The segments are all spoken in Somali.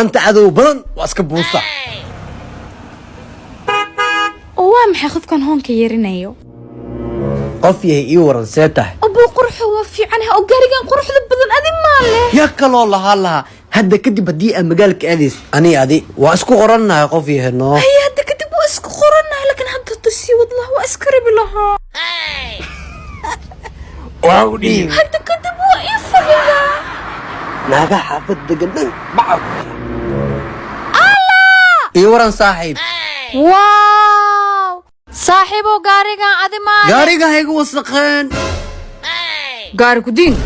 أنت عدو بدن وأسكب بوصة وام حاخذ كان هون كيرينيو قفيه إيورن سيته أبو قرح وفي عنها أو قارقان قرح بدن أدي ماله يا كلا الله هدا كدب بدي مجالك أديس أني أدي وأسكو قرنا يا قفيه إنه هي هدا كدب وأسكو قرنا لكن هدا ترسي والله وأسكرب لها واودي هدا كدب وإفرنا ناقة حافظ دقنن بعض إيورن صاحب واو صاحبه قارقان أدي ماله قارقة هيك وسخن قارقو دين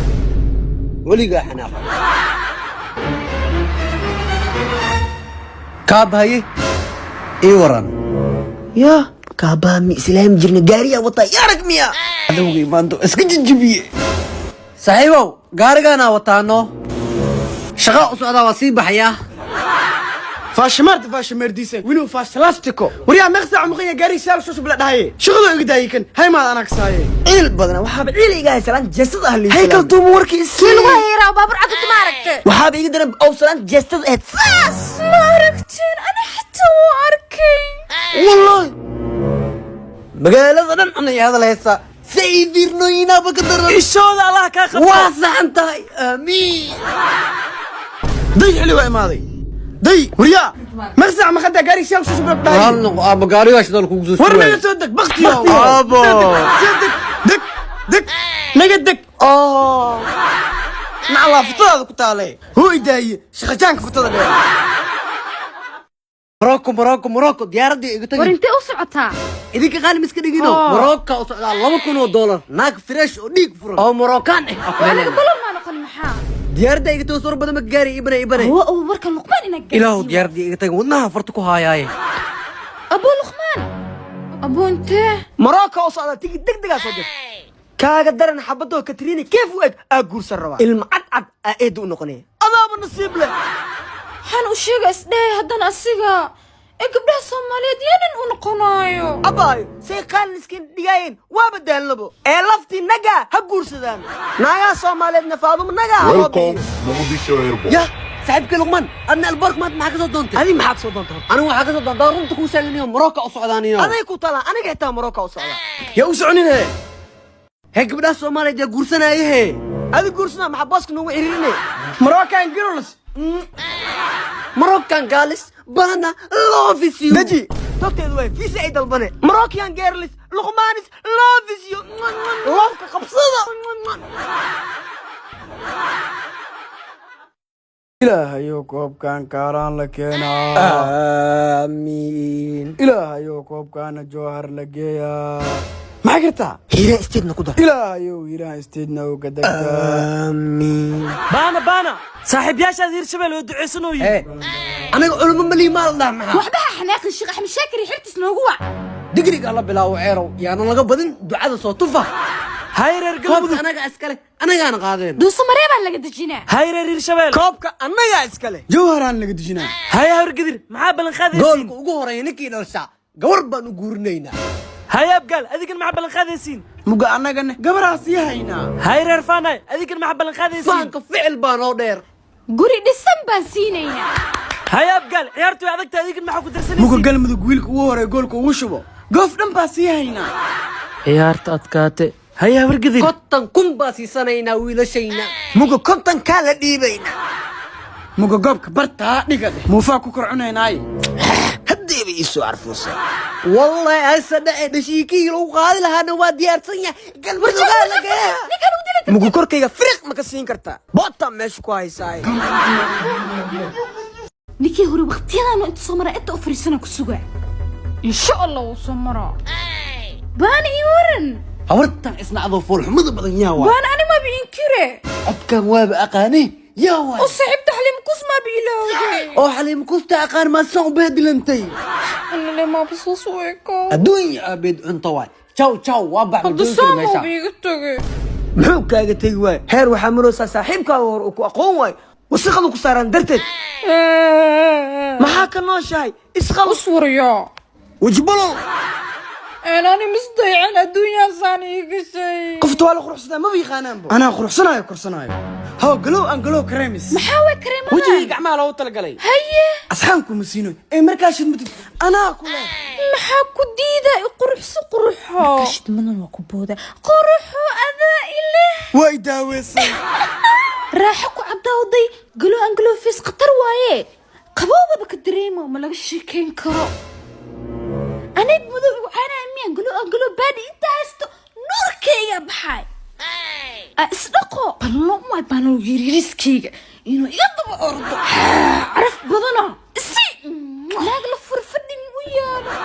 ولقى حناق كاب هاي إيورن يا كابا مي سلام جرنا قارية وطيارك ميا هذا ما أنتو اسكت جبيه صاحبه قارقانا وطانو شغاء صعدا وصيب حياه فاش مرديسن وينو فاش لاستيكو وريا مقطع مقيا غاري سال شو بلا دهاي شغلو اغدايكن هاي ما انا كساي عيل بدنا وحاب عيل إيجا سلام جسد أهلي هاي كلتو موركي كل وهيرا وبابر عدد ما عرفت وحاب يقدر أو سلام جسد فاس ما عرفتين أنا حتى واركي والله مقالة ظنن أنا هذا ليس سيدير نوينا بقدر الشوذ الله كاخف واسع أنت آمين ضي حلوة ماضي ضي وريا مقطع ما خدها غاري سال شو بلا دهاي والله أبو قاري واش دول كوكزوس ورنا تصدق بختي أبو دك دك نقدك نعلا فطاده كتالي هو يداي شخجانك فطاده مراكو دياردي إيجتني ورنتي أسعتها إذا كان مسكين يجينو مراكو الله $1,000 ناك فريش وديك فرن أو مراكان أنا بقول ما نقول محا دياردي إيجتو صور بدم الجاري إبني هو أبو بركة لقمان إنك إلهو دياردي إيجتني ونها فرتكو هاي أبو لقمان أبو أنت مراكا وصعدة تيجي دق دق صدق كاغا درن حبدو كتريني كيف وإك أقول سروا المعد أيدو نقني أنا بالنصيب له حان وشيغا اسدهي هدان أسيغا قبلها الصوماليات يانن ونقنايو أباي سيقال نسكين ديجاين وابدان لبو لفتي نجا هقول سدان نايا صوماليات نفاضو نجا Welcome Mogadishu Airport. يا صاحبك لقمان أنا البارك ما معك صدقت هذه ما حد صدقتها أنا وحاجة صدقت دارون تكون سالني مراكو أو سعودانية أنا يكون طلع أنا قاعد مراكا وصعدة يا وسعني هي هيك بدأ الصومالي دي قرصنا إيه هذه قرصنا مع باسك نو عيريني مراكا انجرولس مراكان جالس بانا لوفيسيو نجي توكتي دوي في سعيد البني مراكيان جيرلس لقمانس لوفيسيو لوفك قبصده إلهيو كوب كان كاران لكينا آمين إلهيو كوب كان جوهر لقيا ما قرتها هيرا استيدنا كده إلهيو إيران استيدنا وقدكتا آمين بانا صاحب ياشا دير شبل ودعيسنو إيه أنا علم ملي مال الله معها وحبها حناق الشيخ أحمد شاكر يحرتس نوجوع دقريق الله بلا وعيرو يعني أنا لقى دعاء صوتفة هايرر كوبك قلبك أنا أسكله أنا كان قادين دوسو مريبا لقد جينا هايرر شبل كوبك أنا يا إسكالي جوهران لقد جنا هيا هرقدر معاه بلن خاذيسين قولك وقهرين نكي نرسع قوربا نقورنينا هيا بقال أذيك معاه بلن خاذيسين مقا أنا قلنا قبر أصيحينا هايرر فاناي أذيك معاه بلن خاذيسين فانك فعل بانو دير قري دسم بانسينينا هيا بقال عيارتو عدك أذيك معاه كدرسني مقا قلم ذو قويلك وورا يقولك وشبو قف دم بأصيحينا عيارت أتكاتي هيا هرقدر كتن كمباسي سنينا ويلا شينا مقا كنتن كالا ديبينا مقا قبك برتا نقده موفاكو كرعنيناي هدي بيسو عرفوسا والله هسه دشيكي لو قال لها نوا ديار سنيا قلب قال لك مقا كوركيغا فريق مكسين كرتا بوطا ماشو كويساي نيكي هوري وقتينا انت سمرا انت افريسنا كسوغا ان شاء الله وسمرا باني يورن هورتن اسنا عضو فول حمد بدن يا وا بان انا ما بينكره ابكان واب اقاني يا وا وصعبت حليم كوس ما بيلاوي او حليم كوستا اقان ما سو بهدلنتي انا ليه ما بصوص ويكا الدنيا ابد انت واي تشاو وابع قد السامو بيقتغي محو كاغا تيغي واي هير waxaa maroosa saaxiibka oo ku aqoon waay wasaqadu ku saaran darteed maxaa ka nooshahay isqal اصور يا wajbalo أنا مستيعن الدنيا صاني شيء قفت ولا قروح سدا ما بيخانان بو أنا قروح سنايو كرسنايو هو قلو أن قلو كريمس محاوي كريم وجهي قعمة لو تلقلي هيا أصحابكم مسينو إيه مركاش متد أنا أقول محاكو ديدا قروح سقروحو كشت من الوكبودة قروحو أذا إله ويداويسي راحكو عداودي قلو أن قلو فيس قطر وايه قبوبة بك الدريمة ما لقى شيكين كرو أنا بمذوب وعانا أمي قلو أن قلو بادي إنت هستو نور كيغا بحاي أصدقو بلو ما يبانو يريريس كيغا إنو يضب أرضو عرف بضنا سي لاقل فرفدي ويانا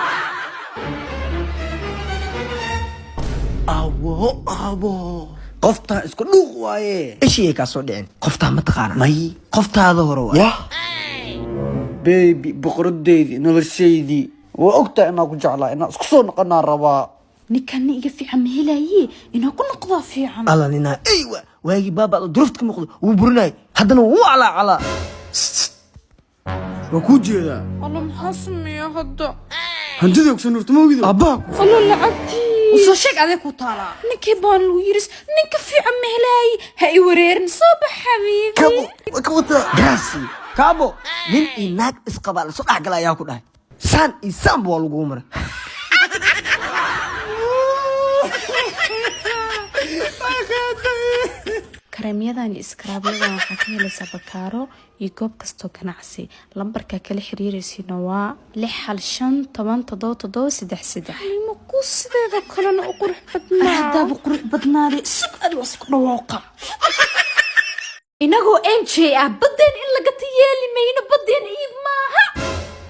abo qofta isku dhuuq waaye إيش هيك أصلا دين قفتها متقارن may qoftaada hore waa يا beebi boqoradeydii noloshaydii waa ogtahay inaan ku jeclaa inaan isku soo noqonaa rabaa ninkan iga fiican ma helaye inaa ku noqdaa fiican الله نينا أيوة واجي بابا درفت كم وبرناي هذا هو على وكوجي هذا الله محاسمي يا هدا هنديك أقسم نرتمو أباك الله لعبتي وصو شيك عليك وطالع نكي بان لويرس نك fiican ma helaye ha i wareerin soo bax xabiibi كابو جاسي كابو من إنك إسقبال صدق على ياكو ده سان إنسان بوالو عمره kareemyadan iyo iskraabyadan waxaa ka helaysaa bakaaro iyo goob kastoo ganacsi lambarka kala xiriiraysiina waa 65777 ma ku sideeda kalena u qurux badnaa hadaaba qurux badnaaday sugad waa isku dhawaaqa inagoo MJ ah badeen in laga tayeeli mayno badeen iib maaha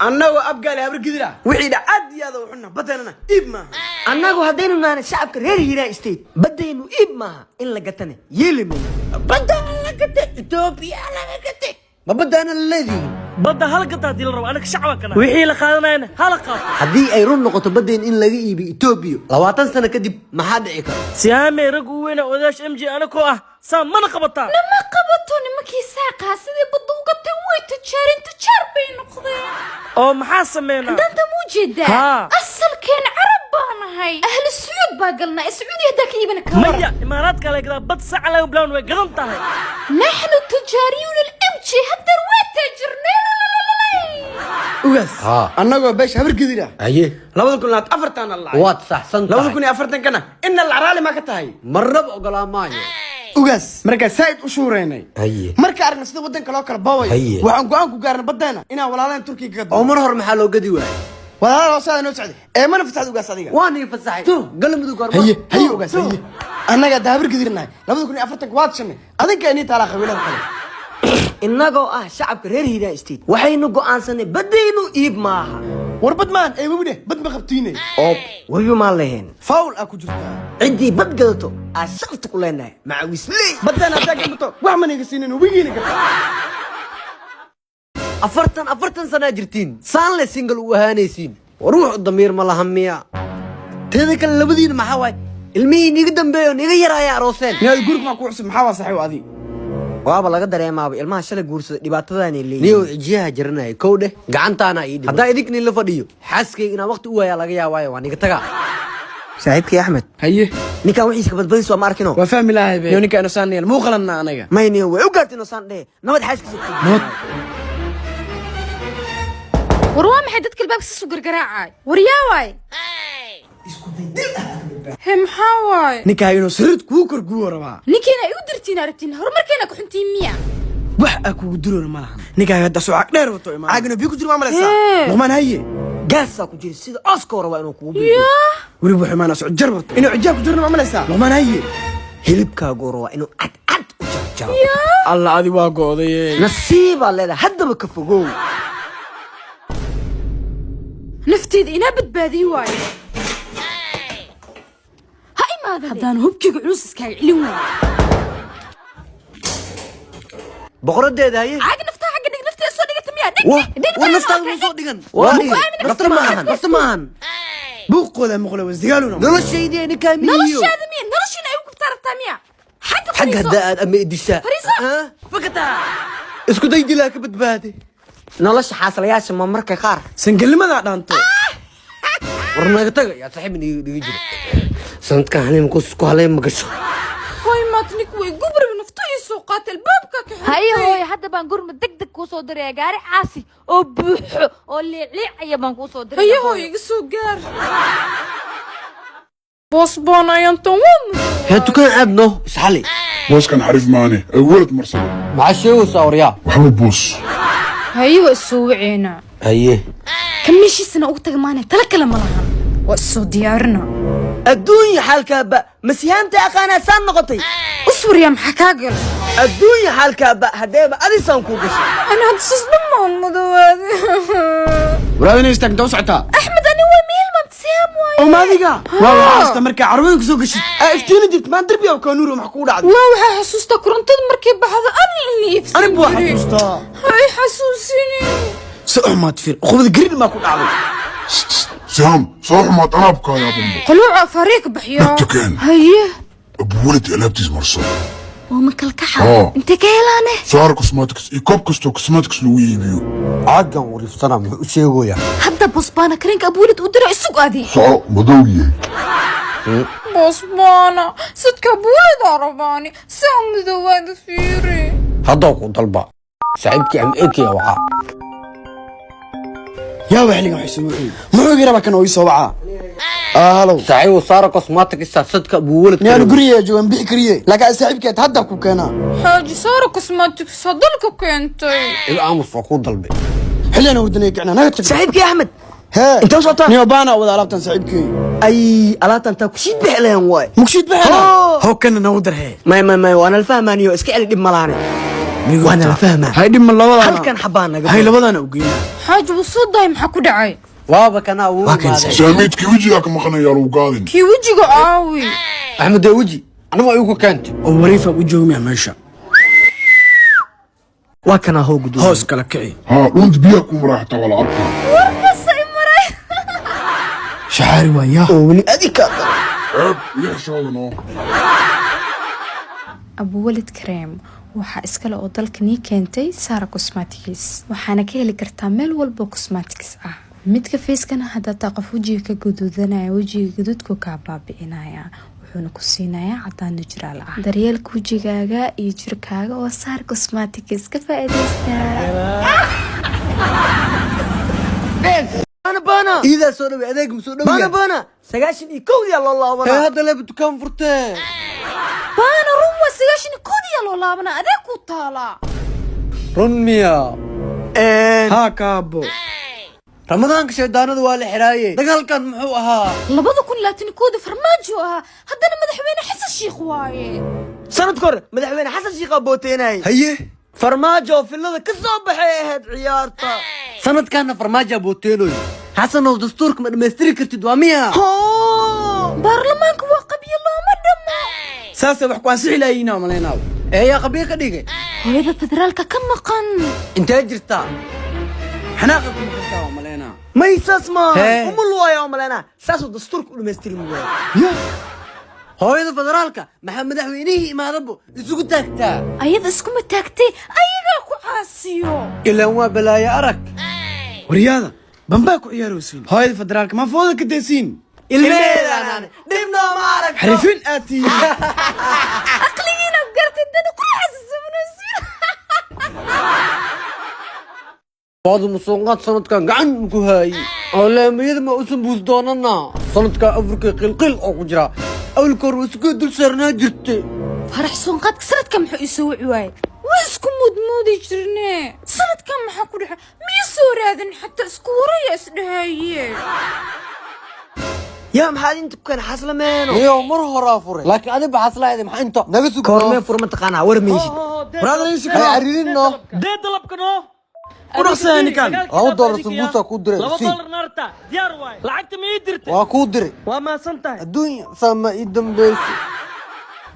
أنا وأبقى لي أبرك كذا وحيد عادي هذا وحنا بدنا إب ما أنا وهدينا معنا شعب كرير هنا استيت بدينا إب ما إن لقتنا يلمي بدنا لقتنا إثيوبيا لقتنا ما بدأنا الذي بدأ هلقطة دي الرو أنا شعبك أنا وحي لقادنا هنا هلقة haddii ay run noqoto badeen in laga iibiyo Ethiopia 20 sano kadib maxaa dhici kara سيامي رجوينا وداش MG أنا كوه سام ما نقبطها lama qabato nimankii saaqaa sidii baduugatay way tijaar bay noqdeen أو محاسمينا danta muu jeedaa ها. asalkeen carab baan ahay ahli suyuud baa galnaa sacuudi hadaa ka iibana ka مية إمارات كلا كذا بد ساعة بلون وقدمتها نحن تجاريون الامشي هدا تاجرنا وبس أنا وباش أبرك كذا aye لو كنا أفرتنا الله waad saxsan لو tahay كنا أفرتنا كنا إن العرالي ما كتاي marnaba ogolaa maayo وبس مركز سايد وشوريني haye marka aragna sida wadanka loo kala baaway Haye. waxaan go'aan ku gaarnay badana inaan walaaleen Turkiga oo mar hore maxaa loo gadi waayay walaalo saada noo socday ee mana fatahad ugaas adiga waan ii fasaxay galmudug gorma haye ugaas haye annaga daabir gidirnay 2004 waad shamay adinka inii taala qabiilada kale innagoo ah shacabka reer hiiraan isteed waxaynu go'aansanay badaynu iib maaha warbad maan ee wabide bad ma qabtiinay oo wabi ma leheen faul aku jirta cidii bad gadato aa shaqti ku leenahay macawisley badana taagato wax ma niga siinin wabigiina karta afartan sana jirtiin saan le single u ahaanaysiin waruux damiir ma laha miya teeda kale labadiina maxaa waay ilmihii niga dambeeyo niga yaraaya arooseen inaad guriga ma ku cusub maxaa waa saxiib adiga waaba laga dareemaaba ilmaha shalay guursada dhibaatadaanay leeyihiin niyow cijiyaha jiranaya kow dheh gacantaana ii dhib haddaa idinka nin la fadhiyo xaaskayga inaan waqti u waayaa laga yaabaayo waa niga tagaa saaxiibkii axmed haye ninkaan wixiisa ka badbadis waa ma arkino waa fahmi lahay be iyo ninka inosaan neel muu qalanna anaga mayniyo way u gaartay inosaan dheh nabad xaaskiisa nabad war waa maxay dadka albaabka soo gargaraacay war yaa waay he maxaa waay ninkaa inuu sariid kuu korguwo rabaa ninkiina ay u dirtiin aragtiin horumarkeena ku xuntiin miya wax aa kugu duroona ma lahan ninkaa hadda sucaag dheer wato imaan caagina biyo ku jiro maa malaysaa luqmaan haye gaasaa ku jira sida cooska rabaa inuu kugu biyo weliba wuxuu imaanaa socod jar wato inuu cijaab ku jirona maa malaysaa luqmaan haye hilibkaagu rabaa inuu cadcad u jarjaro alla adi waa go'daye nasiibaa leedahay haddaba ka fogow nafteeda inaa badbaadiyi waayo ha imaada haddaan hubkiga culus iskaaga celin waayo boqoradeeda haye caagi naftaa xagga dhig nafteeda soo dhigata miyaa dhig war naftaada ma soo dhigan nafta maahan buuqooda muqle wasdigaaluna noloshaydii ninkaa miyiyo noloshaada miya noloshiina ay u gubtaa rabtaa miya xagga xag haddaa aad ama idishaa fariiso fakataa isku day dilaa ka badbaade nolosha xaasalayaasha ma marka qaar sangalnimadaa dhaanto ورنا تاga يا صاحبني ديجي جرو سنتك هاني مكو هلاي مقشو هاي ماتنك وي قبر من فتي سوقات الباب كاك هاي حتى بنقول مدقدق كوسو دري غاري عاسي او بوخو او ليعيا بان كوسو دري هاي سو غار بوس بانا ينتون هاتو كان عبنو اسحلي بوس كان حريف ماني ولد مرسل مع الشيء وصوريا محمد بوس هاي واسو عينا ايه كمشي سنه او تغمانه تلكل ملها واسو ديارنا الدنيا حالك با مسيانت اخانا سان نقطي اصبر يا محكاقل الدنيا حالك با هديبا ادي سان كو غشي انا هتصص محمد وادي ورادني استك دوسعتا احمد انا وميل ما تسام واي وما ديقا والله استمرك عربي كسو قشي افتيني جبت ما دربي او كانورو محكو دعد واو حسوستا كورنتد مركب بحذا انا اللي يفسد انا بو حسوستا هاي حسوسيني سوح ما تفير خذ قريب ما كنت عارف سهام صاحب ما طلبك يا بمبو قلوع فريق بحيا كان هيه ابو ولد الابتز مرسل ومكل كحا انت كيلانه صار كوسماتكس يكوب كوسماتكس لوي بيو عقا وريف صنم وشيغويا هدا بوسبانا كرينك ابولد ودرع السوق هذه صار مدوية بوسبانا صدق ابولد عرباني سام ذواد فيري هضوق طلبا سعيبتي عم ايكي يا وعاء يا وحلي waxay soo wixii muxuu yiri bakan oo isoo waca halo سعيد وصار كوسماتيك صدق ابو ولد يعني guriga joogan bixi kariye laakiin saaxiibkeed hadda ku keena حاجة صار كوسماتيك صدلك كنتي الامر فوق ضلبي xilliana wadnay kicna naga tag صاحبك يا احمد ها انت وش عطاه niyo baana wada alaabtan saaxiibkey اي الات انت كشيد بحلين واي mugshid baxana how kana noo darhe ما وانا الفهمانيو اسكي علي دب ملاني وانا الفهمان hay dhim labada هل كان حبانا hay labadana u geeyna حاجة وصداي محكو دعاي وابا كان اول ساميتك وجهك مخنا يا لو قادن كي وجهك عاوي احمد وجي انا ما يوكو كانت oo wariifa u joogmaya meesha وكان هو قدو hoos kala kici ها وانت بياكم راح تغلى عطها ورقص امرأي shaxaari waa yaa ولي اديك عيب يحشى هذا نو أبو ولد كريم waxaa iskale oo dalkani keentay Sara Cosmetics waxaana ka heli kartaa meel walba cosmetics ah midka facekana hadda taqaf wajiga ka guduudanaya wajiga gududku ka baabi'inaya wuxuuna ku siinayaa cadaan natural ah daryeelka wajigaaga iyo jirkaaga oo Sara Cosmetics ka faa'iideysta بانا اذا سودو اديك مسودو بانا سغاشن اي كود يا الله وانا هذا اللي بتكون فرتين baana ruwa sagaashan koodi ya loo laabana adeeg ku taala رميا ها kaabo رمضان كشيدانadu waa la xiraaye dagaalkan muxuu ahaa 2020 koodi farmaajo ah haddana madaxweyne xasan sheekh waaye سند كور مدحوينه حسن شيخ بوتيناي haye فرماجو في اللي كسو بخيهد عيارتا sanadkaana farmaajo booteeloy xasan oo dastuurka ma dhameystiri kartid waa miya baarlamaanka waa qabyo looma dhamo saasa wax ku ansixi laayina malaynaw yaa qabiyo ka dhigay hooyada federaalka ka maqan intee jirtaa xanaaqa ku maqan malayna ما يسمع Hey. ام الوايا وملنا ساسو دستور كل ما يستلم hooyada federaalka maxaa madaxweynihii imaadabo isugu taagtaa ayada iskuma taagtay ayagaa ku caasiyo ilaan waa balaayo arag wariyaada bambaa ku ciyaaraysiin hooyada federaalka ma fooda ka deesiin ilmeedaan دبنا ما عرف xarifin aati aqligiina gartay dad ku xasuusanaysiin baadu musuqaad sanadkan gacan ku haayay oo laamiyada ma usan buus doonana sanadka afrika qilqil oo ku jira awlkoor isku dul saarnaa jirtay farax soonqaadka sanadkan muxuu isoo wici waayay waa isku mudmoodi jirnee sanadkan maxaa ku dhaxay miya soo raadin xataa isku waraya isdhahaye يا محل انت كان حصل منو iyo mar hore furay laakiin adiga baxas lahayd maxaa inta naga sug كورمين فورمة تقانا ورميشي brother in ay shikay aridino dee dalabka noo Quruxsani kan. $2 sambuusa ku diray laba si dollar naarta diyaar waay lacagta ma ii dirtay waa ku diray waa maasan tahay adduunya sama ii dambaysa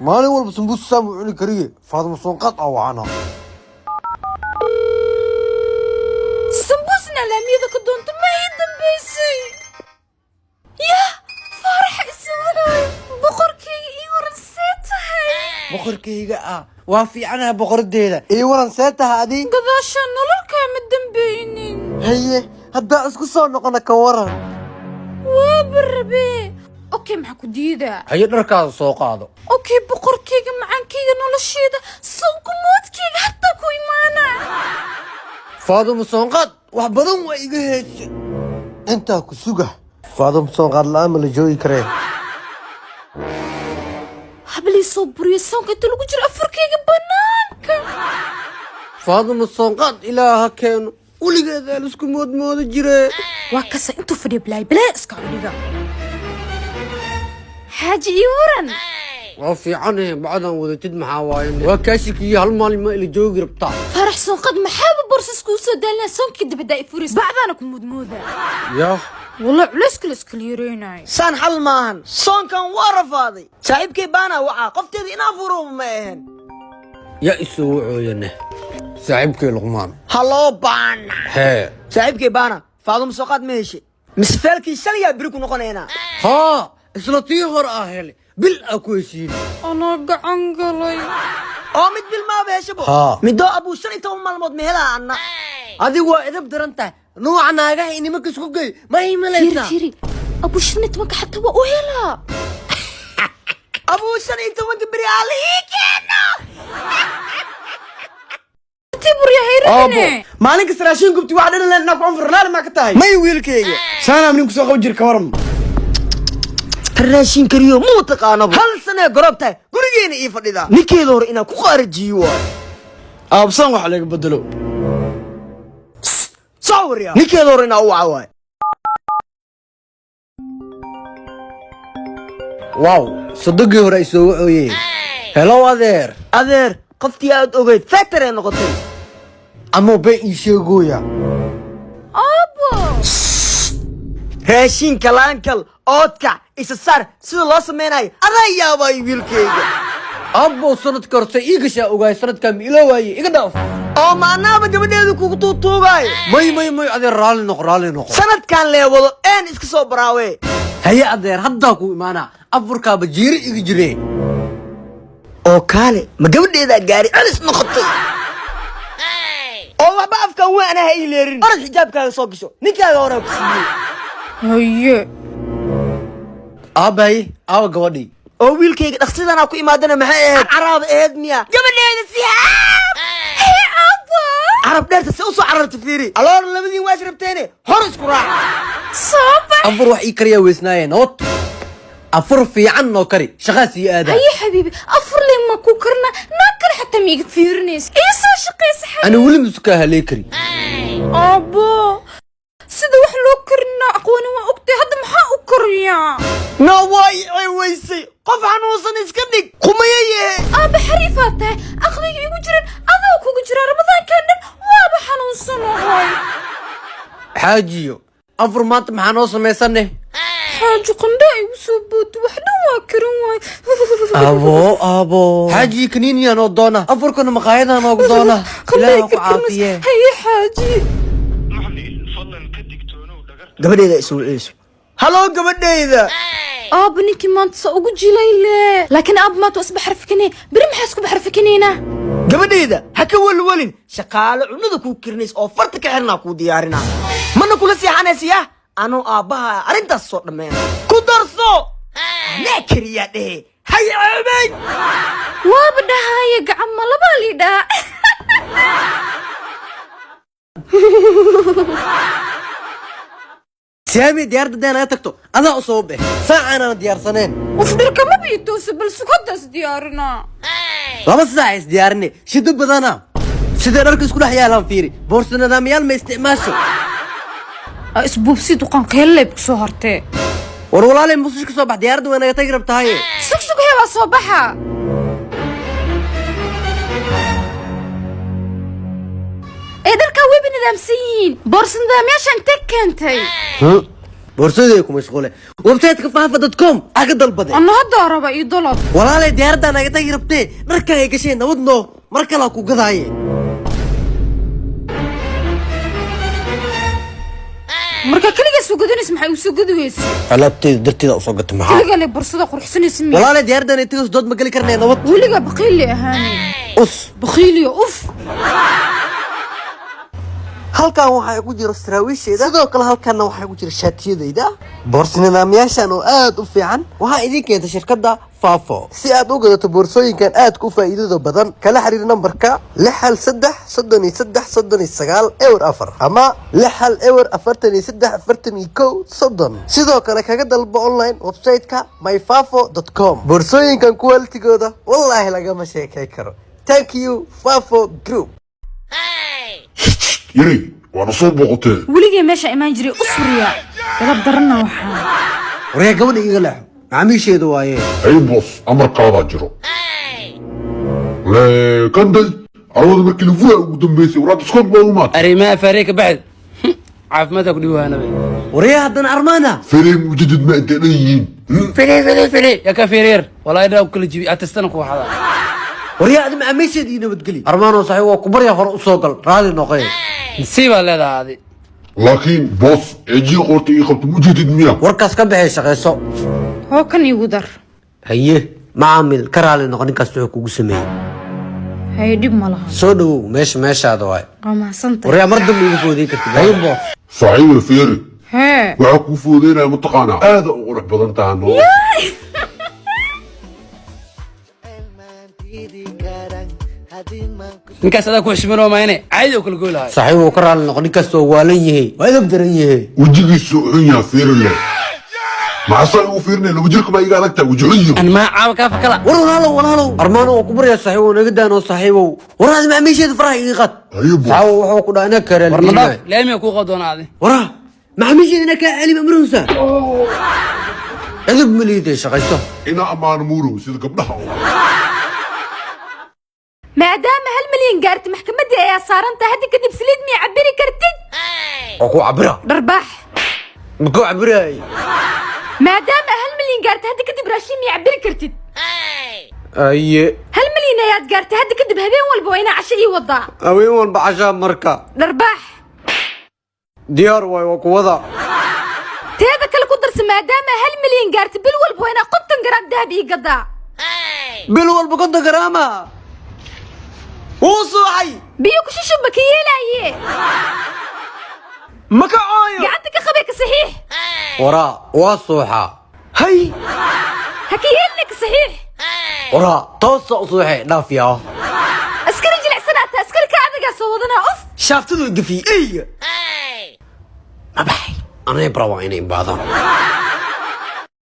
maalin walba sambuus saamu cuni kariye faadmo soonqaad oo wacana sambuusna laamiyada ka doonta ma ii dambaysay yah farax isawalaay boqorkayga ii waran see tahay boqorkayga ah waa fiicanaha boqoradeeda ii waran see taha adii gadaasha nololkaa ma dambaynin haye haddaa isku soo noqona ka waran waa بالربي اوكي معك وديدا haye dharkaada soo qaado اوكي بقركيga macaankeyga nolosheeda sankumoodkeyga hataa ku imaana faadumo soonqaad wax badan waa iga heesay intaa ku suga faadumo soonqaad la'aan ma la joogi karee hablii soo buriyo soonka inta lagu jiro afurkeyga banaanka faadumo soonqaad ilaaha keeno weligeeda lisku moodmooda jiree waa kasa intuu fadhiya bilaa iska cudhiga xaaji ii waran waa fiicanahe bacdan wadatid maxaa waaye waa kaashikiiyo hal maalin ma ila joogi rabtaa farax soonqad maxaaba borsasku usoo daalinaa soonkii dabadaa i furis bacdaana ku mudmooda yah والله علاش كل يريناي saan xal maahan soonkan waa rafaaday saaxiibkay baana wacaa qofteeda inaa furo ma ahan yaa isoo wacooyane saaxiibkay luqmaan haloo baana hee saaxiibkay baana faadumo soonqaad ma heshay mise feelkii shalayaa biri ku noqonaynaa haa isla tii hor ah hele bil aa ku heshiin انا قعنقلي oo mid bil maaba heshabo Haa. midoo abuu 15 maalmood ma helaa anna adigu waa idab daran tahay nuuca naagaha inimaka isku gey ma imalaysaa فيري ابو شنت ما حتى وهلا abuu 15 biri alii keeno تبر يا هيرني maalin kasta raashin gubti wax dhan inaa ku anfur laal ma ka tahay may wiilkayga saanaam nin ku soo qaban jir ka waran raashin kariyo muu taqaanaba hal sane gorob tahay gurigeena ii fadhidaa ninkeeda hore inaan ku qaarajiyo waay aabsan wax laga bedelo soo wariya ninkeeda hore inaa u waca waay waaw sadogii hore ay soo wacooyeen helow adeer qoftii aad ogeyd factor ee noqotay ama bay ii sheegooya ابو raashinka laankal oodka isa saar sida loo samaynayo adaa yaabay wiilkayga abbow sanadka horse ii gashaa ogaay sanadkaa ma ila waaye iga dhaaf oo maanaaba gabadheedu kugu tuutuugaayo may adeer raalli noqo sanadkan leewado een iska soo baraawe haye adeer haddaa ku imaanaa afurkaaba jiiri iga jiree oo kaale ma gabadheedaa gaari celis noqotay oo waxba afkan waana ha ii leerin orad xijaabkaaga soo gasho ninkaaga hore ku siiyey هي aabaye aawa gabadhii oo wiilkayga dhaqsidanaa ku imaadana maxay ahayd caraab aheed miya gabadheeda siyaab هي ابو carab dheerta si u soo cararta fiiri aloor labadiin waa israbteene hor isku raaca صبر afur wax ii kariyaa weysnaaye nabad afur fiican noo kari shaqaas ii aadaa هيا حبيبي افر لي ما كوكرنا ناكل حتى ميك فيرنيس ايسو شقيس ana weli musukaa halee kari ابو سيدا wax loo karina aqooni waa ogtay hadda maxaa u kariyaa na way ay weysay qof xanuunsan iska dhig qumayaye aba xariifaa tahay aqliga igu jiran adoo kugu jira ramadaankan dhan waaba xanuunsanahay xaajiyo afur maanta maxaa noo samaysanne xaaji qandhaa igu soo booto wax dhan waa karin waay abo xaajiyo kaniiniyaa noo doona afurkana maqaayadaa noogu doona ilaaha ku caafiye haye xaaji gabadheeda isu wiciiso haloo gabadheeda aaba ninkii maanta saa ugu jilayle laakiin aaba maanta waa isba xarfikanee beri maxaa isku baxarfikanayna gabadheeda ha ka welwelin shaqaale cunada kuu kirinays oo farta ka xirnaa kuu diyaarinaa mana kula seexanaysiya anoo aabbaha arrintaas soo dhammeena ku darso anaa kariyaa dhehe haya ceebay waaba dhahaaye gacan ma labaa lidhaa saami diyaaradda dee naga tagto adaa u soo bex saacaanaan diyaarsaneen ufdhirka ma biitoosa bal sukadaas diyaarinaa 2 saac is diyaarine shida badana sidee dharka isku dhex yaalaan fiiri boorsa nidaamyaal ma isticmaasho isbuubsi duqaanka helleeb ku soo hartee war walaalay musush ka soo bax diyaaradda waa naga tagi rabtahaye sugsug hebaa soo baxa ee dharkaa weyba nidaamsan yihiin boorsa nidaamyaashaan intee keentay boorsadee ku mashquule website-ka faafa.com aga dalbade anna haddaa raba ii dalab walaalay diyaaraddaa naga tagi rabtee dharkan ay gasheen nabad noo mar kalaa ku gadaaye marka kaligaa soo gadanays maxay u soo gadi weysa alaabteeda darteeda usoo gata maxaa kaligaa le borsada qurxsanaysa miya walaalay diyaaraddan ay tagays dood ma geli karnay nabad weligaa baqiili ahaani us baqiiliyo uf halkan waxaa ku jira saraawiisheeda sidoo kale halkanna waxaa ku jira shaatiyadayda boorso nidaamyaashan oo aad u fiican waxaa idin keenta shirkadda Fafo si aad u gadato boorsooyinkan aad ku faa'iidada badan kala xiriir nambarka 613 ama 6 sidoo kale kaga dalbo online website-ka myfafo.com boorsooyinkan quality-gooda wallahi lagama sheekay karo thank you Fafo Group yiri waana soo boqotay weligay meesha imaan jiray usuriya galab darana waxaa waree gabadha iga leexo macaamiisheedu waaye ay boos amarkaada jiro kanday arwada markii la furay ugu dambeysay waraad iskood baa u maatay arrimaha fareeka baxd caafimaadka ku dhiwaanaba waree haddana armaana filim mujaddid ma inta yihiin fili ya ka fireer wallahi daa kala jibi atastana ku waxada waree aad macaamiisheedii nabadgeli armaano saxiib waa ku barya hore u soo gal raadi noqay nasiiba leedahay laakiin boos eji qorta ii qabto mujaddid miya warkaas ka baxay shaqeyso hoo kan igu dar haye macaamil ka raali noqon ninkaas wuxuu kugu sameeyey hay dhib ma laha soo dhawow meeshaada waay waa mahadsantahay waree mar dambe igu foodey kartid haye boos saaxiib fiiri hee waxa ku foodeynaa mataqaana aad u qurux badan tahay noo ninkaas adaa ku xishmino maayne caadi oo kala goy lahay saxiib uu ka raali noqon ninkaas oo waalan yahay waa idab daran yahay wejigiisu xun yahay fiiri le maxaa uu fiirnay laba jirka ma iga adagtaa wajhiyo an ma caawa ka fakala war walaalow armaano oo ku barya saxiib oo naga daano saxiibow waraad macaamiisheeda faraha iga qad haye boos saxiib wuxuu ku dhaana karaan warna dhaaf laamiga ku qadoonaade wara macaamiisheedina ka cali amruusa idab maliiday shaqayso ina amaan muuro sida gabdhaha maadaama 1 milyan gaartay maxkamadii ayaa saaranta hadda kadib saliid miya cabiri kartid oo ku cabira dharbaax ma ku cabiray maadaama 1 milyan gaartay hadda kadib raashin miya cabiri kartid aye 1 milyan ayaad gaartay hadda kadib habeen walba waa inaa casho ii wadaa haween walba cashaa marka dharbaax diyaar waay waa kuwada teeda kale ku darsa maadaama 1 milyan gaartay bil walba waa inaa 50 garaam dahab ii gadaa bil walba 50 garaama وصوحي بيوك شو بكيلاي مكعويو قعدت كخبيك صحيح ورا وصوحة هاي هكيلك صحيح ورا توصى صوحي نافيا اسكر رجل سنة اسكر كعدك صوتنا اوف شافتو قفي اي ما بحي انا يبرا وعيني بعضهم